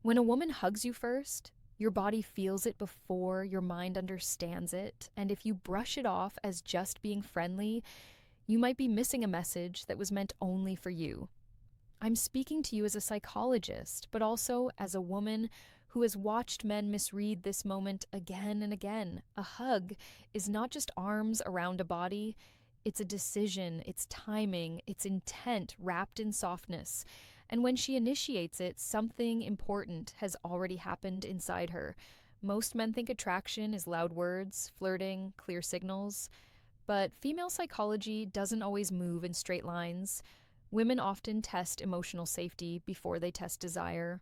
When a woman hugs you first, your body feels it before your mind understands it, and if you brush it off as just being friendly, you might be missing a message that was meant only for you. I'm speaking to you as a psychologist, but also as a woman who has watched men misread this moment again and again. A hug is not just arms around a body, it's a decision, it's timing, it's intent wrapped in softness. And when she initiates it, something important has already happened inside her. Most men think attraction is loud words, flirting, clear signals. But female psychology doesn't always move in straight lines. Women often test emotional safety before they test desire.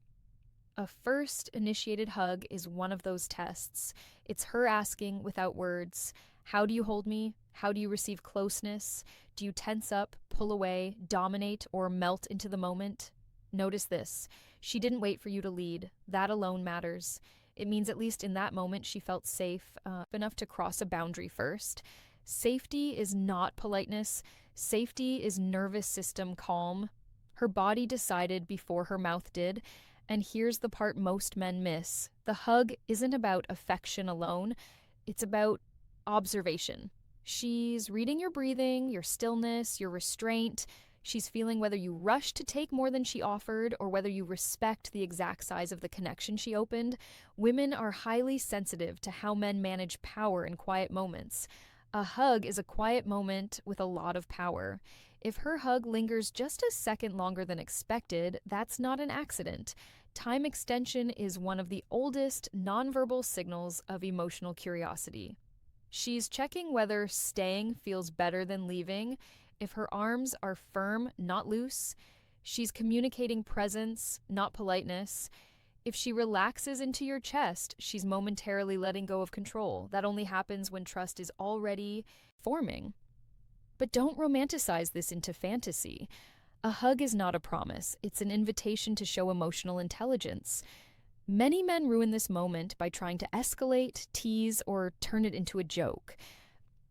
A first initiated hug is one of those tests. It's her asking without words, how do you hold me? How do you receive closeness? Do you tense up, pull away, dominate, or melt into the moment? Notice this. She didn't wait for you to lead. That alone matters. It means at least in that moment she felt safe enough to cross a boundary first. Safety is not politeness. Safety is nervous system calm. Her body decided before her mouth did. And here's the part most men miss. The hug isn't about affection alone. It's about observation. She's reading your breathing, your stillness, your restraint. She's feeling whether you rush to take more than she offered or whether you respect the exact size of the connection she opened. Women are highly sensitive to how men manage power in quiet moments. A hug is a quiet moment with a lot of power. If her hug lingers just a second longer than expected, that's not an accident. Time extension is one of the oldest nonverbal signals of emotional curiosity. She's checking whether staying feels better than leaving. If her arms are firm, not loose, she's communicating presence, not politeness. If she relaxes into your chest, she's momentarily letting go of control. That only happens when trust is already forming. But don't romanticize this into fantasy. A hug is not a promise, it's an invitation to show emotional intelligence. Many men ruin this moment by trying to escalate, tease, or turn it into a joke.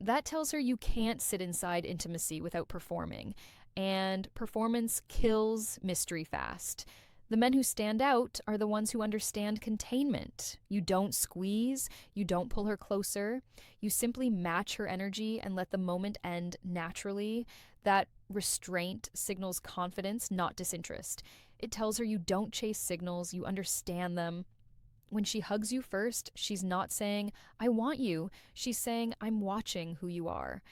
That tells her you can't sit inside intimacy without performing, and performance kills mystery fast. The men who stand out are the ones who understand containment. You don't squeeze, you don't pull her closer, you simply match her energy and let the moment end naturally. That restraint signals confidence, not disinterest. It tells her you don't chase signals, you understand them. When she hugs you first, she's not saying, I want you. She's saying, I'm watching who you are.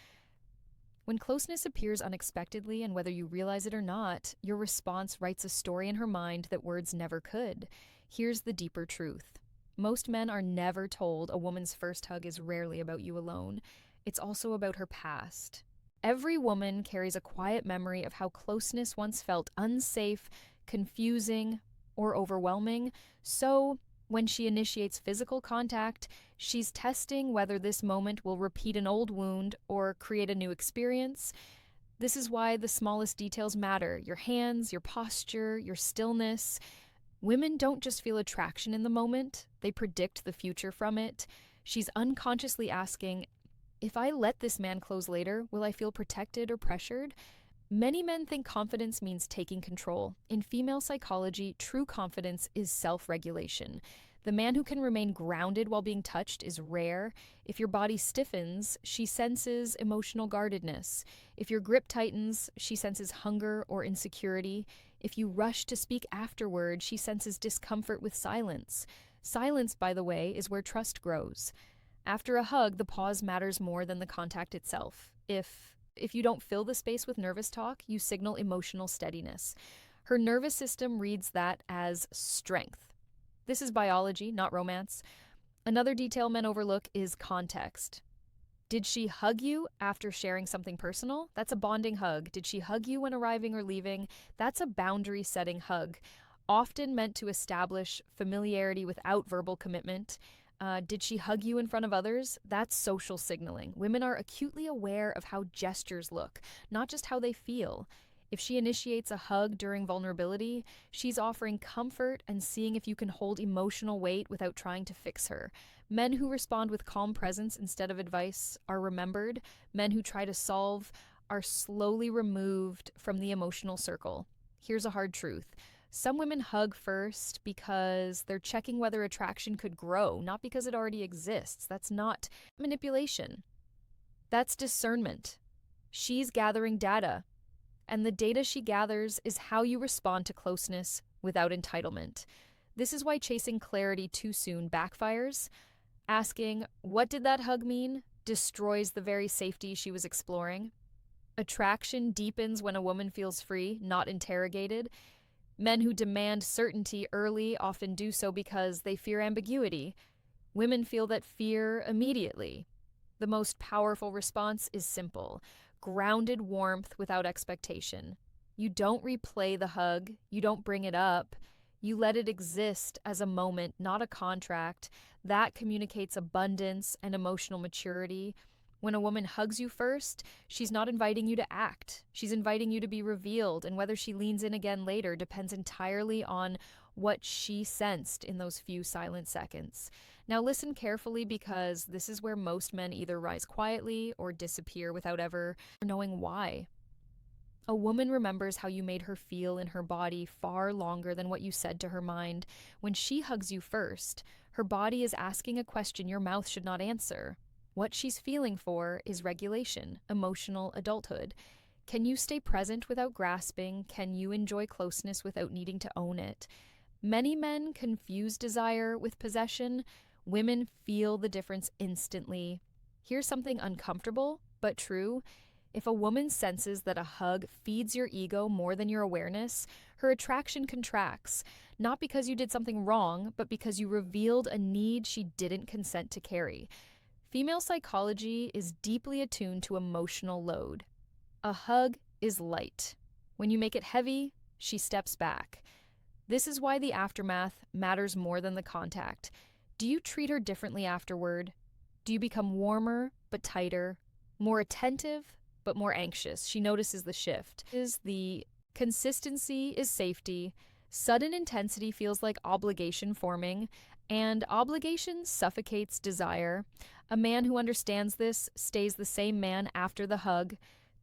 When closeness appears unexpectedly, and whether you realize it or not, your response writes a story in her mind that words never could. Here's the deeper truth. Most men are never told a woman's first hug is rarely about you alone. It's also about her past. Every woman carries a quiet memory of how closeness once felt unsafe, confusing, or overwhelming. So, when she initiates physical contact, she's testing whether this moment will repeat an old wound or create a new experience. This is why the smallest details matter: your hands, your posture, your stillness. Women don't just feel attraction in the moment, they predict the future from it. She's unconsciously asking, if I let this man close later, will I feel protected or pressured? Many men think confidence means taking control. In female psychology, true confidence is self-regulation. The man who can remain grounded while being touched is rare. If your body stiffens, she senses emotional guardedness. If your grip tightens, she senses hunger or insecurity. If you rush to speak afterward, she senses discomfort with silence. Silence, by the way, is where trust grows. After a hug, the pause matters more than the contact itself. If you don't fill the space with nervous talk, you signal emotional steadiness. Her nervous system reads that as strength. This is biology, not romance. Another detail men overlook is context. Did she hug you after sharing something personal? That's a bonding hug. Did she hug you when arriving or leaving? That's a boundary-setting hug, often meant to establish familiarity without verbal commitment. Did she hug you in front of others? That's social signaling. Women are acutely aware of how gestures look, not just how they feel. If she initiates a hug during vulnerability, she's offering comfort and seeing if you can hold emotional weight without trying to fix her. Men who respond with calm presence instead of advice are remembered. Men who try to solve are slowly removed from the emotional circle. Here's a hard truth. Some women hug first because they're checking whether attraction could grow, not because it already exists. That's not manipulation. That's discernment. She's gathering data, and the data she gathers is how you respond to closeness without entitlement. This is why chasing clarity too soon backfires. Asking, "What did that hug mean?" destroys the very safety she was exploring. Attraction deepens when a woman feels free, not interrogated. Men who demand certainty early often do so because they fear ambiguity. Women feel that fear immediately. The most powerful response is simple: grounded warmth without expectation. You don't replay the hug, you don't bring it up. You let it exist as a moment, not a contract. That communicates abundance and emotional maturity. When a woman hugs you first, she's not inviting you to act. She's inviting you to be revealed, and whether she leans in again later depends entirely on what she sensed in those few silent seconds. Now, listen carefully, because this is where most men either rise quietly or disappear without ever knowing why. A woman remembers how you made her feel in her body far longer than what you said to her mind. When she hugs you first, her body is asking a question your mouth should not answer. What she's feeling for is regulation, emotional adulthood. Can you stay present without grasping? Can you enjoy closeness without needing to own it? Many men confuse desire with possession. Women feel the difference instantly. Here's something uncomfortable but true. If a woman senses that a hug feeds your ego more than your awareness, her attraction contracts, not because you did something wrong, but because you revealed a need she didn't consent to carry. Female psychology is deeply attuned to emotional load. A hug is light. When you make it heavy, she steps back. This is why the aftermath matters more than the contact. Do you treat her differently afterward? Do you become warmer but tighter, more attentive but more anxious? She notices the shift. The consistency is safety. Sudden intensity feels like obligation forming, and obligation suffocates desire. A man who understands this stays the same man after the hug,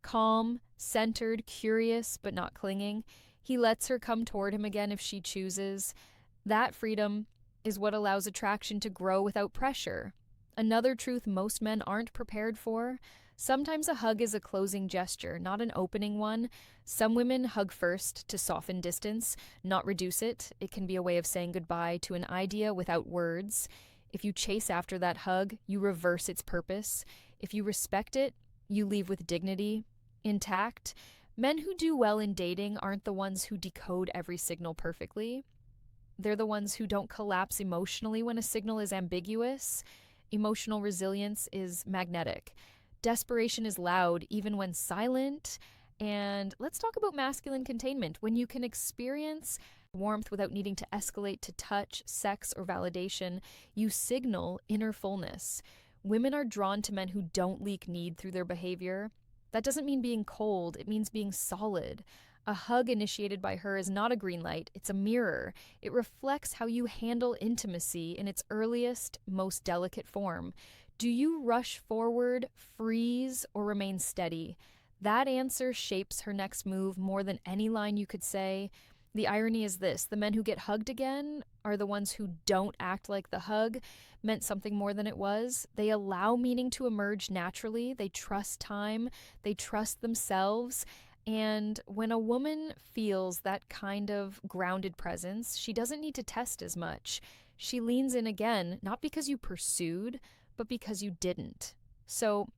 calm, centered, curious, but not clinging. He lets her come toward him again if she chooses. That freedom is what allows attraction to grow without pressure. Another truth most men aren't prepared for: sometimes a hug is a closing gesture, not an opening one. Some women hug first to soften distance, not reduce it. It can be a way of saying goodbye to an idea without words. If you chase after that hug, you reverse its purpose. If you respect it, you leave with dignity intact. Men who do well in dating aren't the ones who decode every signal perfectly. They're the ones who don't collapse emotionally when a signal is ambiguous. Emotional resilience is magnetic. Desperation is loud, even when silent. And let's talk about masculine containment. When you can experience warmth without needing to escalate to touch, sex, or validation, you signal inner fullness. Women are drawn to men who don't leak need through their behavior. That doesn't mean being cold, it means being solid. A hug initiated by her is not a green light, it's a mirror. It reflects how you handle intimacy in its earliest, most delicate form. Do you rush forward, freeze, or remain steady? That answer shapes her next move more than any line you could say. The irony is this: the men who get hugged again are the ones who don't act like the hug meant something more than it was. They allow meaning to emerge naturally. They trust time. They trust themselves. And when a woman feels that kind of grounded presence, she doesn't need to test as much. She leans in again, not because you pursued, but because you didn't. So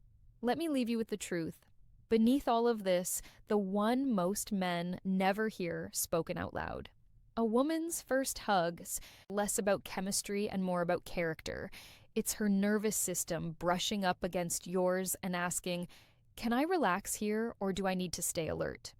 let me leave you with the truth. Beneath all of this, the one most men never hear spoken out loud: a woman's first hug's less about chemistry and more about character. It's her nervous system brushing up against yours and asking, "Can I relax here, or do I need to stay alert?"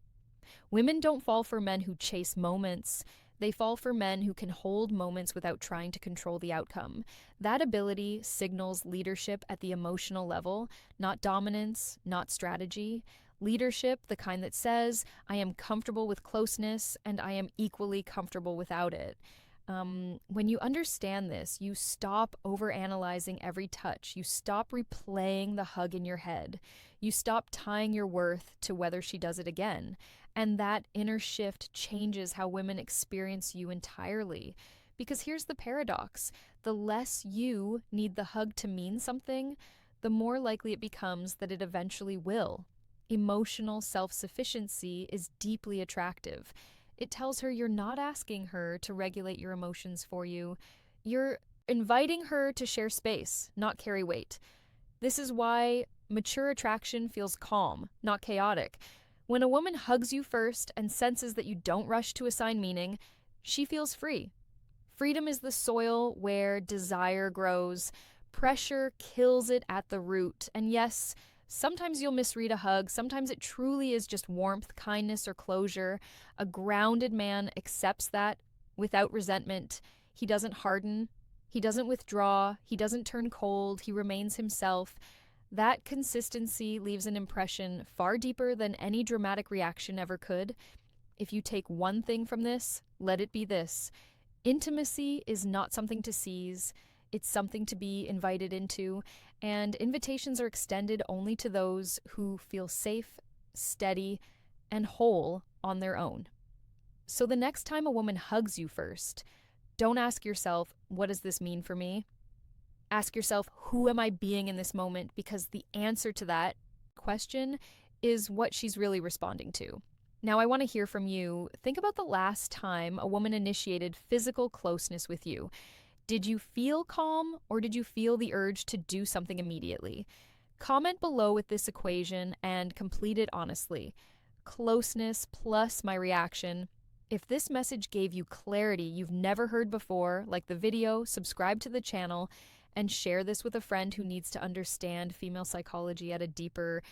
Women don't fall for men who chase moments. They fall for men who can hold moments without trying to control the outcome. That ability signals leadership at the emotional level, not dominance, not strategy. Leadership, the kind that says, "I am comfortable with closeness, and I am equally comfortable without it." When you understand this, you stop overanalyzing every touch. You stop replaying the hug in your head. You stop tying your worth to whether she does it again. And that inner shift changes how women experience you entirely. Because here's the paradox: the less you need the hug to mean something, the more likely it becomes that it eventually will. Emotional self sufficiency is deeply attractive. It tells her you're not asking her to regulate your emotions for you. You're inviting her to share space, not carry weight. This is why mature attraction feels calm, not chaotic. When a woman hugs you first and senses that you don't rush to assign meaning, she feels free. Freedom is the soil where desire grows. Pressure kills it at the root. And yes, sometimes you'll misread a hug. Sometimes it truly is just warmth, kindness, or closure. A grounded man accepts that without resentment. He doesn't harden. He doesn't withdraw. He doesn't turn cold. He remains himself. That consistency leaves an impression far deeper than any dramatic reaction ever could. If you take one thing from this, let it be this: intimacy is not something to seize, it's something to be invited into, and invitations are extended only to those who feel safe, steady, and whole on their own. So the next time a woman hugs you first, don't ask yourself, what does this mean for me? Ask yourself, who am I being in this moment? Because the answer to that question is what she's really responding to. Now, I want to hear from you. Think about the last time a woman initiated physical closeness with you. Did you feel calm, or did you feel the urge to do something immediately? Comment below with this equation and complete it honestly. Closeness plus my reaction. If this message gave you clarity you've never heard before, like the video, subscribe to the channel, and share this with a friend who needs to understand female psychology at a deeper